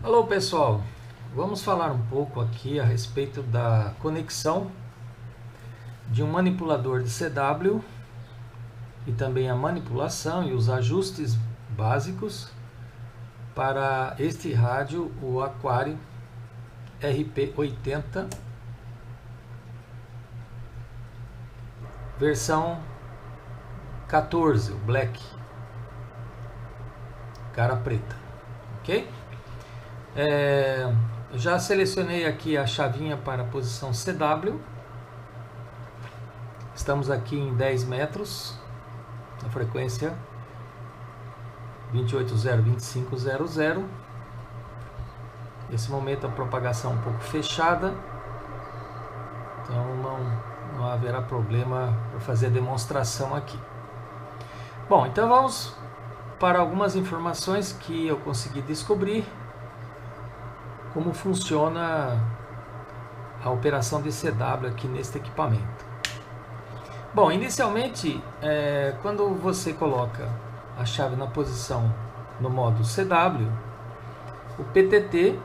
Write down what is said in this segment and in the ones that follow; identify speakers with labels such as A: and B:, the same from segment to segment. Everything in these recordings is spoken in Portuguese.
A: Alô pessoal, vamos falar um pouco aqui a respeito da conexão de um manipulador de CW e também a manipulação e os ajustes básicos para este rádio, o Aquarium RP80 versão 14, o Black, cara preta, ok? Eu já selecionei aqui a chavinha para a posição CW. Estamos aqui em 10 metros, na frequência 2802500. Nesse momento a propagação um pouco fechada, então não haverá problema para fazer a demonstração aqui. Bom, então vamos para algumas informações que eu consegui descobrir como funciona a operação de CW aqui neste equipamento. Bom, inicialmente, quando você coloca a chave na posição no modo CW, o PTT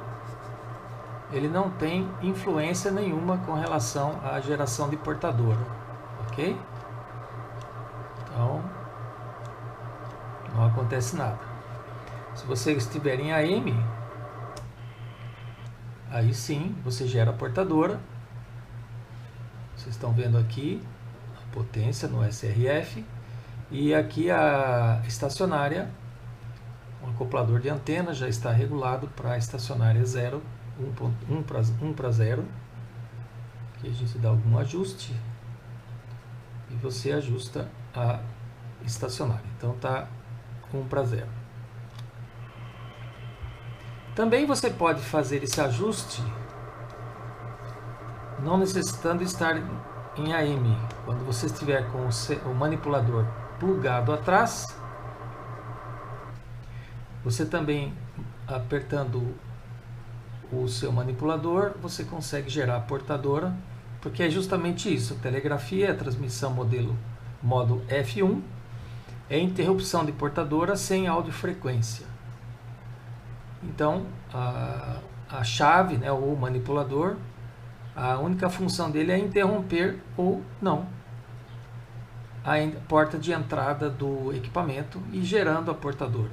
A: ele não tem influência nenhuma com relação à geração de portadora, ok? Então, não acontece nada. Se você estiver em AM, aí sim você gera a portadora. Vocês estão vendo aqui a potência no SRF e aqui a estacionária, o acoplador de antena já está regulado para a estacionária 0, 1 para 0. Aqui a gente dá algum ajuste e você ajusta a estacionária. Então está 1 para 0. Também você pode fazer esse ajuste não necessitando estar em AM. Quando você estiver com o manipulador plugado atrás, você também apertando o seu manipulador, você consegue gerar a portadora, porque é justamente isso. Telegrafia é a transmissão modo F1, é interrupção de portadora sem audiofrequência. Então, a chave, né, ou o manipulador, a única função dele é interromper ou não a porta de entrada do equipamento e gerando a portadora.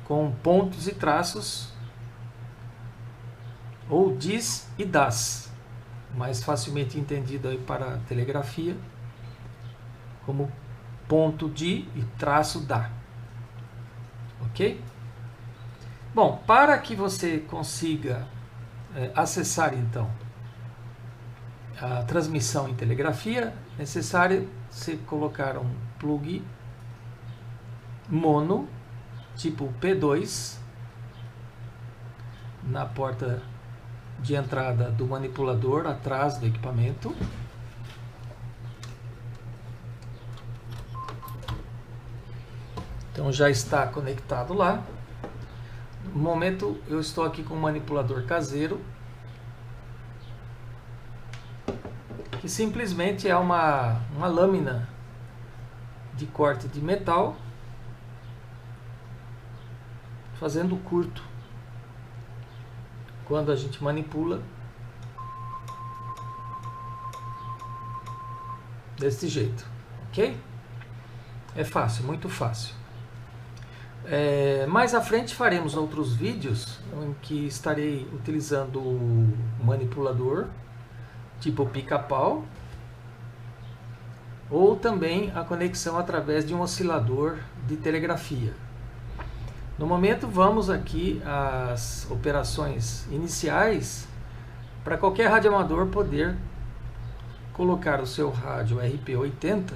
A: Com pontos e traços, ou diz e das, mais facilmente entendido aí para a telegrafia, como ponto de e traço da. Ok? Bom, para que você consiga acessar então a transmissão em telegrafia, é necessário você colocar um plug mono tipo P2 na porta de entrada do manipulador atrás do equipamento. Então já está conectado lá. No momento eu estou aqui com um manipulador caseiro, que simplesmente é uma lâmina de corte de metal fazendo curto. Quando a gente manipula desse jeito, ok? É fácil, muito fácil. Mais à frente faremos outros vídeos em que estarei utilizando o manipulador tipo pica-pau ou também a conexão através de um oscilador de telegrafia. No momento vamos aqui às operações iniciais para qualquer radioamador poder colocar o seu rádio RP80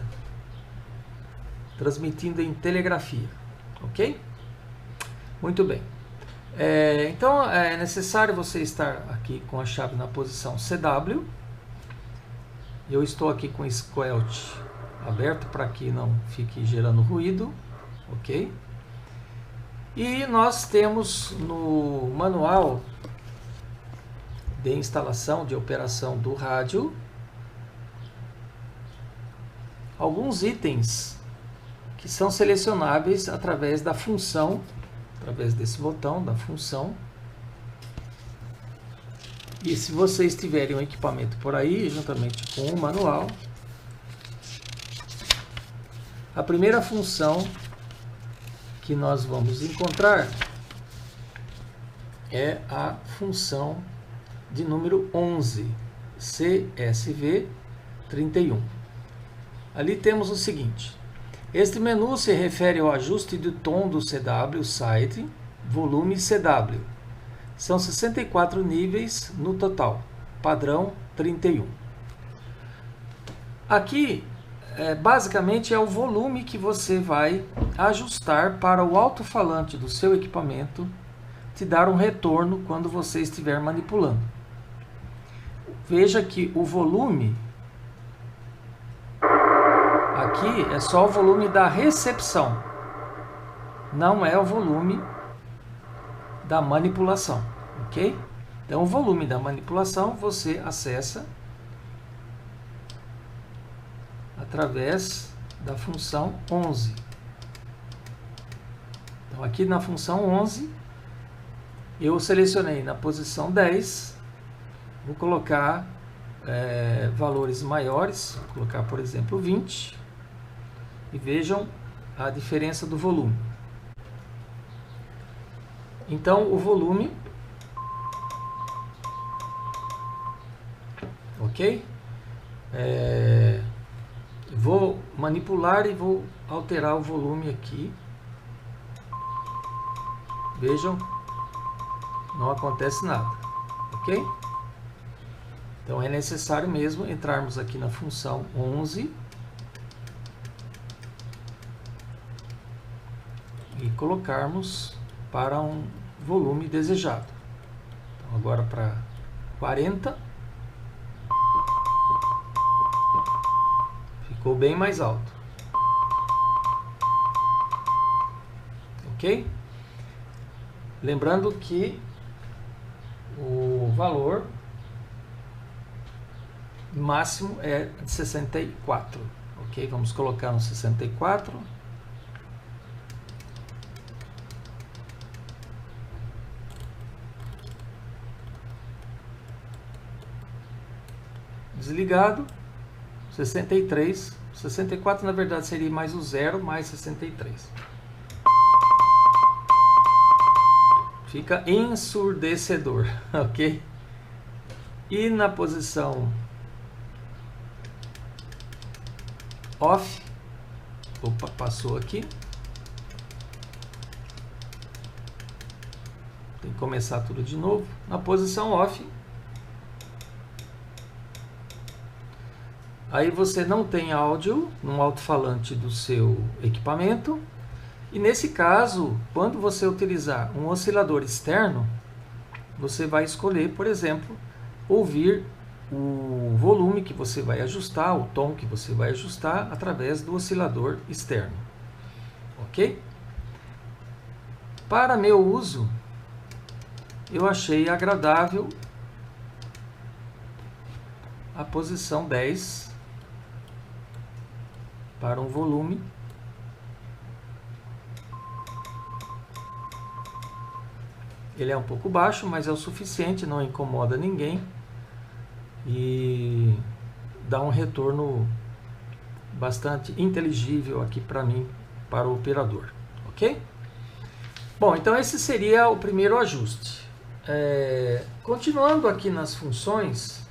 A: transmitindo em telegrafia. Ok? Muito bem. Então é necessário você estar aqui com a chave na posição CW. Eu estou aqui com o Squelch aberto para que não fique gerando ruído. Ok? E nós temos no manual de instalação de operação do rádio alguns itens que são selecionáveis através da função, através desse botão da função E se vocês tiverem um equipamento por aí, juntamente com o manual, a primeira função que nós vamos encontrar é a função de número 11, CSV31. Ali temos o seguinte: este menu se refere ao ajuste de tom do CW Site, volume CW. São 64 níveis no total, padrão 31. Aqui, basicamente, é o volume que você vai ajustar para o alto-falante do seu equipamento te dar um retorno quando você estiver manipulando. Veja que o volume aqui é só o volume da recepção, não é o volume da manipulação, ok? Então, o volume da manipulação você acessa através da função 11. Então, aqui na função 11, eu selecionei na posição 10, vou colocar valores maiores, vou colocar, por exemplo, 20, e vejam a diferença do volume. Então, o volume, ok? Vou manipular e vou alterar o volume aqui. Vejam, não acontece nada, ok? Então, é necessário mesmo entrarmos aqui na função 11 e colocarmos para um volume desejado. Então, agora para 40. Ficou bem mais alto. Ok? Lembrando que o valor máximo é de 64. Ok? Vamos colocar no 64. Desligado, 63, 64 na verdade seria mais o 0 mais 63. Fica ensurdecedor, ok? E na posição off, opa, passou aqui. Tem que começar tudo de novo. Na posição off, aí você não tem áudio no alto-falante do seu equipamento. E nesse caso, quando você utilizar um oscilador externo, você vai escolher, por exemplo, ouvir o volume que você vai ajustar, o tom que você vai ajustar através do oscilador externo. Ok? Para meu uso, eu achei agradável a posição 10 para um volume ele é um pouco baixo, mas é o suficiente, não incomoda ninguém e dá um retorno bastante inteligível aqui para mim, para o operador, ok? Bom, então esse seria o primeiro ajuste. Continuando aqui nas funções,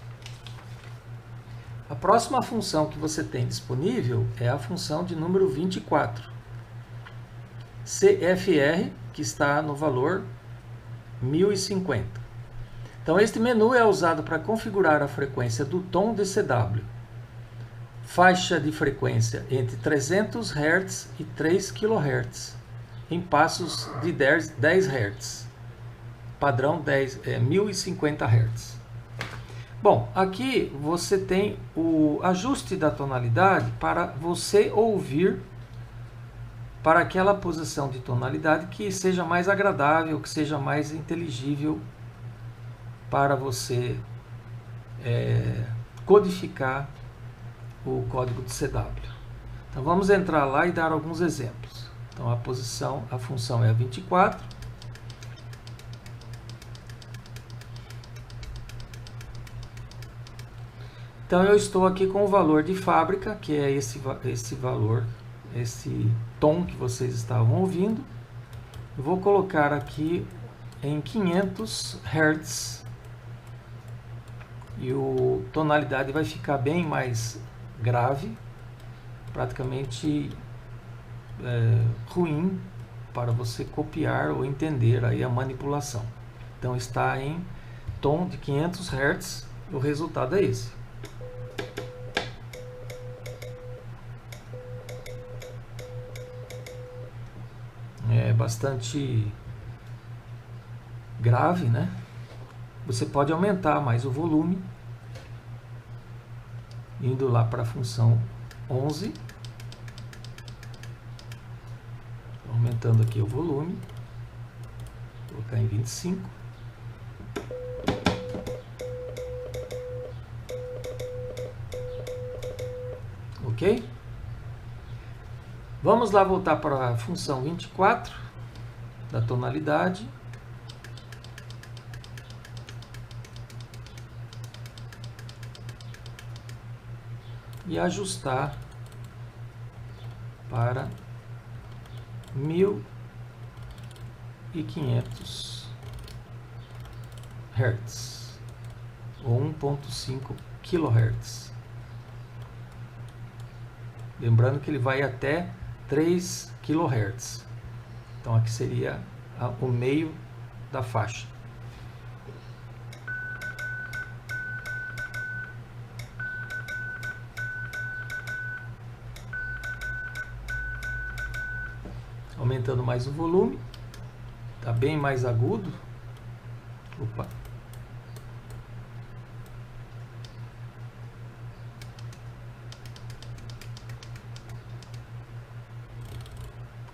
A: a próxima função que você tem disponível é a função de número 24, CFR, que está no valor 1050. Então, este menu é usado para configurar a frequência do tom de CW. Faixa de frequência entre 300 Hz e 3 kHz, em passos de 10 Hz. Padrão 1050 Hz. Bom, aqui você tem o ajuste da tonalidade para você ouvir para aquela posição de tonalidade que seja mais agradável, que seja mais inteligível para você codificar o código de CW. Então vamos entrar lá e dar alguns exemplos. Então a função é a 24. Então eu estou aqui com o valor de fábrica, que é esse valor, esse tom que vocês estavam ouvindo. Eu vou colocar aqui em 500 Hz e a tonalidade vai ficar bem mais grave, praticamente ruim para você copiar ou entender aí a manipulação. Então está em tom de 500 Hz, o resultado é esse. É bastante grave, né? Você pode aumentar mais o volume, indo lá para a função 11, aumentando aqui o volume, vou colocar em 25. Ok? Vamos lá voltar para a função 24 da tonalidade. E ajustar para 1500 Hz ou 1.5 kHz. Lembrando que ele vai até 3 kHz. Então aqui seria o meio da faixa. Aumentando mais o volume, está bem mais agudo. Opa.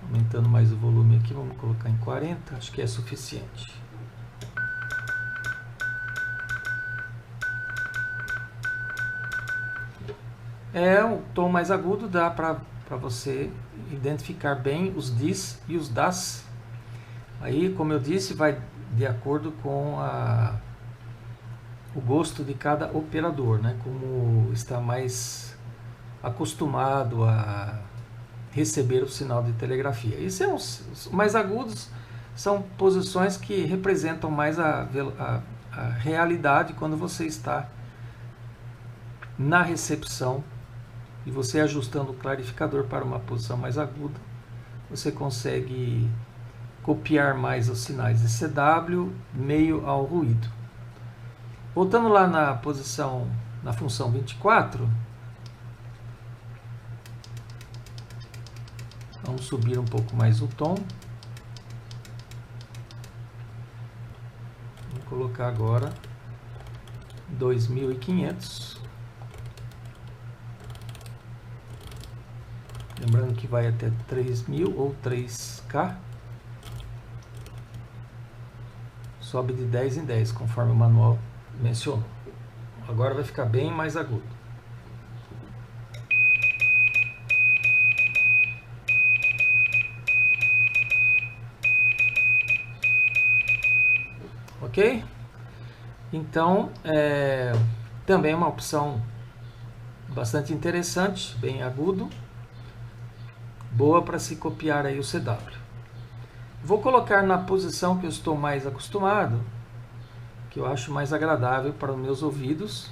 A: Aumentando mais o volume aqui, vamos colocar em 40, acho que é suficiente. É o tom mais agudo, dá para você identificar bem os dis e os das. Aí, como eu disse, vai de acordo com o gosto de cada operador, né? Como está mais acostumado a receber o sinal de telegrafia. E os mais agudos são posições que representam mais a realidade quando você está na recepção. E você ajustando o clarificador para uma posição mais aguda, você consegue copiar mais os sinais de CW meio ao ruído. Voltando lá na função 24, vamos subir um pouco mais o tom. Vou colocar agora 2500. Lembrando que vai até 3000 ou 3K. Sobe de 10 em 10, conforme o manual mencionou. Agora vai ficar bem mais agudo. Ok? Então, também é uma opção bastante interessante, bem agudo. Boa para se copiar aí o CW. Vou colocar na posição que eu estou mais acostumado, que eu acho mais agradável para os meus ouvidos.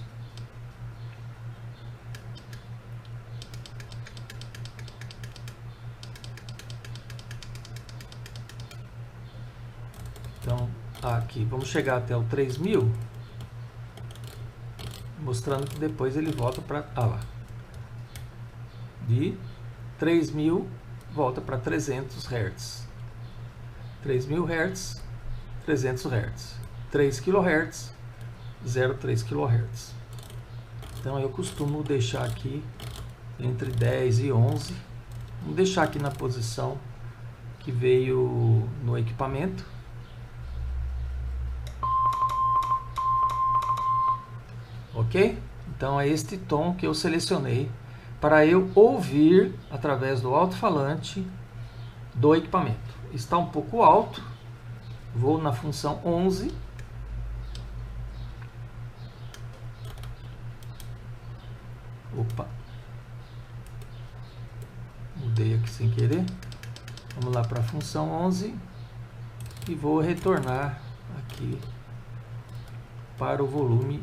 A: Então, aqui, vamos chegar até o 3000, mostrando que depois ele volta para... lá. De 3000 volta para 300 Hz. 3000 Hz, 300 Hz. 3 kHz, 0,3 kHz. Então eu costumo deixar aqui entre 10 e 11. Vamos deixar aqui na posição que veio no equipamento. Ok? Então é este tom que eu selecionei para eu ouvir através do alto-falante do equipamento. Está um pouco alto, vou na função 11. Opa, mudei aqui sem querer. Vamos lá para a função 11 e vou retornar aqui para o volume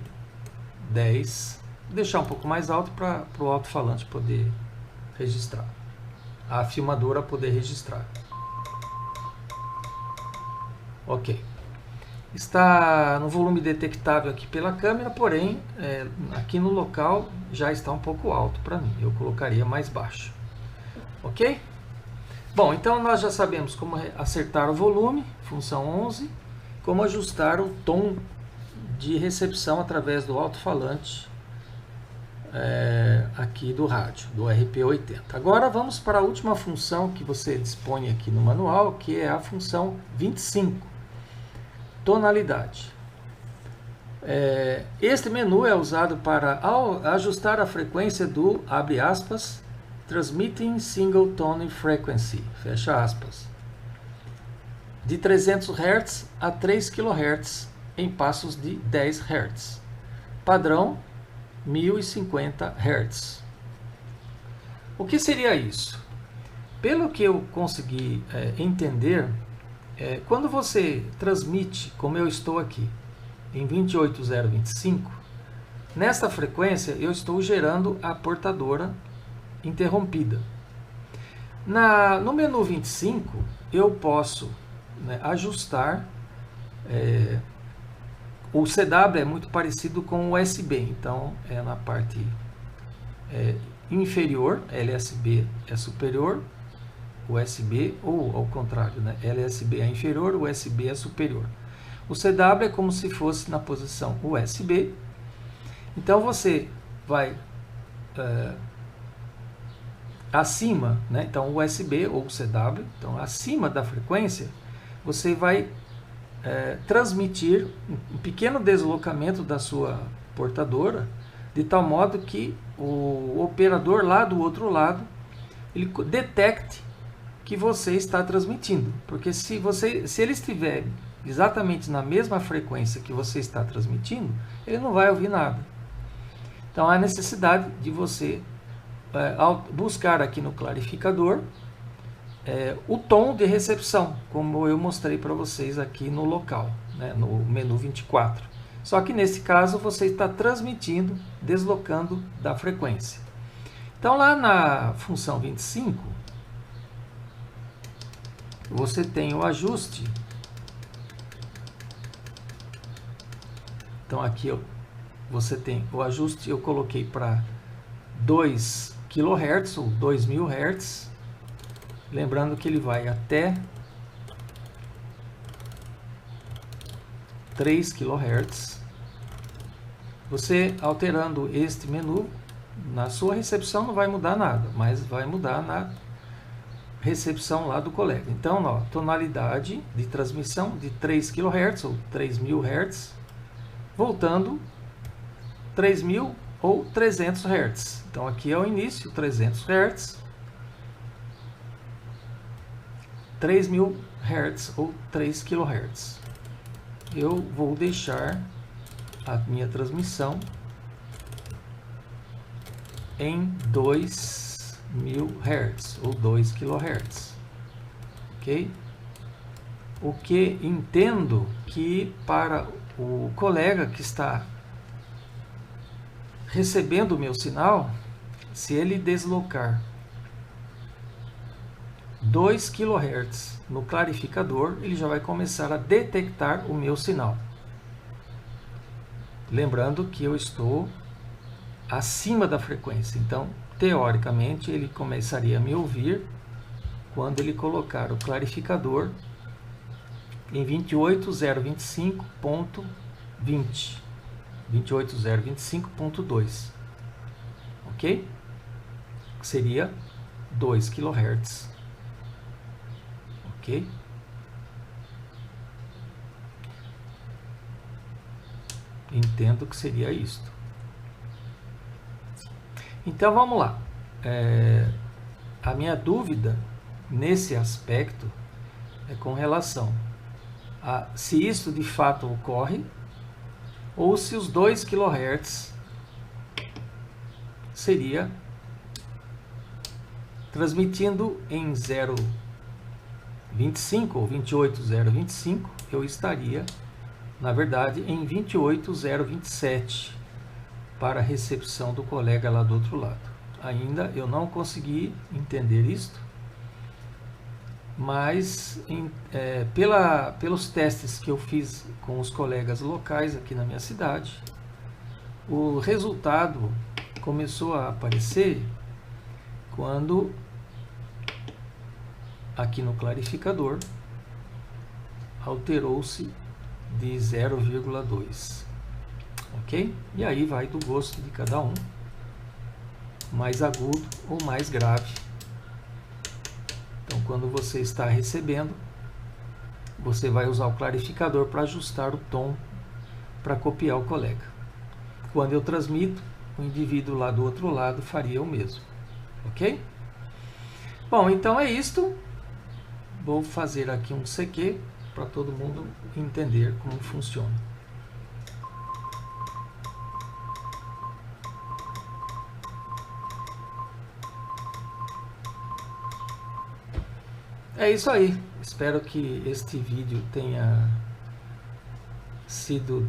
A: 10. Vou deixar um pouco mais alto para o alto-falante poder registrar, a filmadora poder registrar. Ok. Está no volume detectável aqui pela câmera, porém, aqui no local já está um pouco alto para mim. Eu colocaria mais baixo. Ok? Bom, então nós já sabemos como acertar o volume, função 11, como ajustar o tom de recepção através do alto-falante aqui do rádio, do RP80. Agora vamos para a última função que você dispõe aqui no manual, que é a função 25, tonalidade. Este menu é usado para ajustar a frequência do, abre aspas, Transmitting Single Tone Frequency, fecha aspas, de 300 Hz a 3 kHz em passos de 10 Hz. Padrão 1050 Hz. O que seria isso? Pelo que eu consegui entender, quando você transmite, como eu estou aqui, em 28025, nesta frequência eu estou gerando a portadora interrompida. No menu 25, eu posso ajustar. O CW é muito parecido com o USB, então é na parte inferior, LSB é superior, USB, ou ao contrário, LSB é inferior, USB é superior. O CW é como se fosse na posição USB. Então você vai acima, então o USB ou o CW, então acima da frequência, você vai transmitir um pequeno deslocamento da sua portadora, de tal modo que o operador lá do outro lado ele detecte que você está transmitindo, porque se ele estiver exatamente na mesma frequência que você está transmitindo, ele não vai ouvir nada. Então há necessidade de você buscar aqui no clarificador o tom de recepção, como eu mostrei para vocês aqui no local, no menu 24. Só que nesse caso você está transmitindo, deslocando da frequência. Então lá na função 25, você tem o ajuste. Então aqui você tem o ajuste, eu coloquei para 2 kHz ou 2000 Hz. Lembrando que ele vai até 3 kHz. Você alterando este menu, na sua recepção não vai mudar nada, mas vai mudar na recepção lá do colega. Então, tonalidade de transmissão de 3 kHz ou 3000 Hz, voltando 3000 ou 300 Hz. Então aqui é o início, 300 Hz, 3000 Hz ou 3 kHz. Eu vou deixar a minha transmissão em 2000 Hz ou 2 kHz. Ok? O que entendo que para o colega que está recebendo o meu sinal, se ele deslocar 2 kHz no clarificador, ele já vai começar a detectar o meu sinal. Lembrando que eu estou acima da frequência, então, teoricamente, ele começaria a me ouvir quando ele colocar o clarificador em 28025.20, 28025.2, ok? Seria 2 kHz, ok? Entendo que seria isto. Então vamos lá. A minha dúvida nesse aspecto é com relação a se isso de fato ocorre ou se os 2 kHz seria transmitindo em 0,25 ou 28,025, eu estaria, na verdade, em 28,027 para a recepção do colega lá do outro lado. Ainda eu não consegui entender isto, mas pelos testes que eu fiz com os colegas locais aqui na minha cidade, o resultado começou a aparecer quando aqui no clarificador alterou-se de 0,2, ok? E aí vai do gosto de cada um, mais agudo ou mais grave. Então, quando você está recebendo, você vai usar o clarificador para ajustar o tom para copiar o colega. Quando eu transmito, o indivíduo lá do outro lado faria o mesmo, ok? Bom, então é isto. Vou fazer aqui um CQ para todo mundo entender como funciona. É isso aí. Espero que este vídeo tenha sido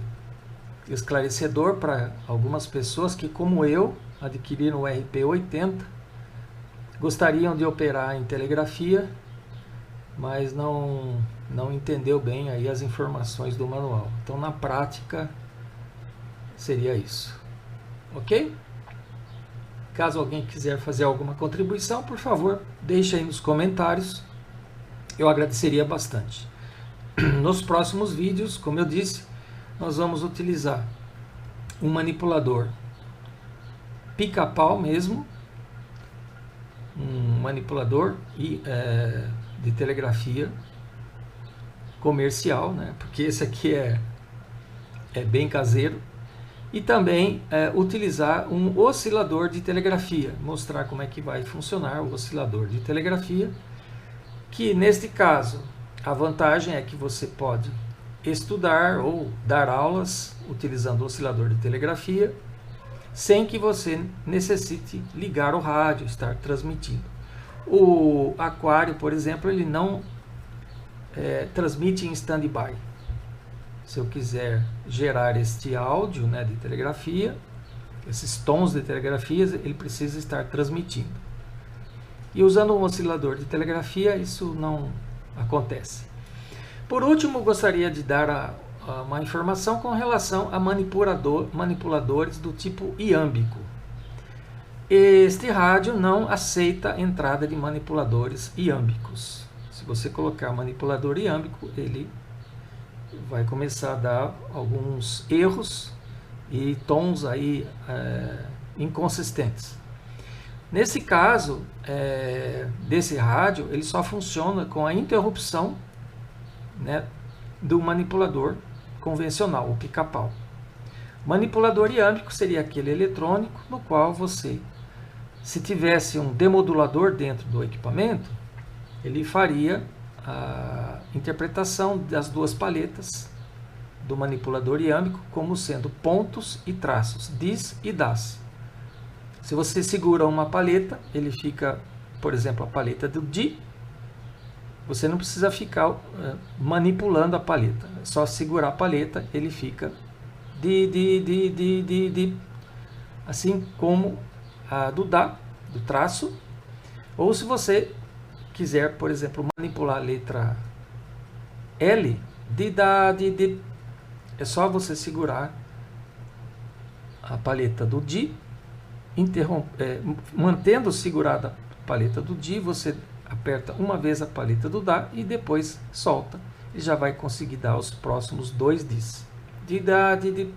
A: esclarecedor para algumas pessoas que, como eu, adquiriram o RP80, gostariam de operar em telegrafia, mas não entendeu bem aí as informações do manual. Então, na prática, seria isso. Ok? Caso alguém quiser fazer alguma contribuição, por favor, deixe aí nos comentários. Eu agradeceria bastante. Nos próximos vídeos, como eu disse, nós vamos utilizar um manipulador pica-pau mesmo, um manipulador de telegrafia comercial, né? Porque esse aqui é bem caseiro, e também utilizar um oscilador de telegrafia, mostrar como é que vai funcionar o oscilador de telegrafia, que neste caso a vantagem é que você pode estudar ou dar aulas utilizando o oscilador de telegrafia sem que você necessite ligar o rádio, estar transmitindo. O aquário, por exemplo, ele não transmite em stand-by. Se eu quiser gerar este áudio, né, de telegrafia, esses tons de telegrafia, ele precisa estar transmitindo. E usando um oscilador de telegrafia, isso não acontece. Por último, gostaria de dar uma informação com relação a manipuladores do tipo iâmbico. Este rádio não aceita entrada de manipuladores iâmbicos. Se você colocar manipulador iâmbico, ele vai começar a dar alguns erros e tons aí inconsistentes. Nesse caso, desse rádio, ele só funciona com a interrupção, né, do manipulador convencional, o pica-pau. Manipulador iâmbico seria aquele eletrônico no qual você, se tivesse um demodulador dentro do equipamento, ele faria a interpretação das duas paletas do manipulador iâmbico como sendo pontos e traços, dis e das. Se você segura uma paleta, ele fica, por exemplo, a paleta do di. Você não precisa ficar manipulando a paleta. É só segurar a paleta, ele fica di. Assim como a do dá, do traço. Ou se você quiser, por exemplo, manipular a letra L, di, da, di. É só você segurar a paleta do di, mantendo segurada a paleta do di, você aperta uma vez a paleta do dá e depois solta, e já vai conseguir dar os próximos dois dis. Di, da, di.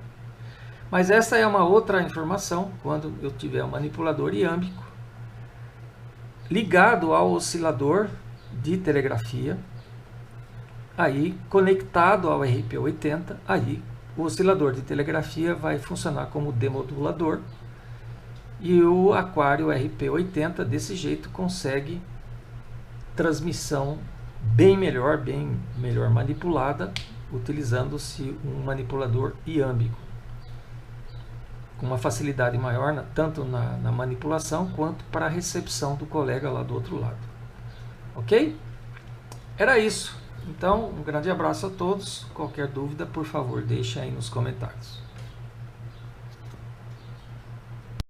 A: Mas essa é uma outra informação quando eu tiver um manipulador iâmbico ligado ao oscilador de telegrafia, aí conectado ao RP80, aí o oscilador de telegrafia vai funcionar como demodulador. E o aquário RP80 desse jeito consegue transmissão bem melhor manipulada, utilizando-se um manipulador iâmbico. com uma facilidade maior, tanto na manipulação quanto para a recepção do colega lá do outro lado. Ok? Era isso. Então, um grande abraço a todos. Qualquer dúvida, por favor, deixe aí nos comentários.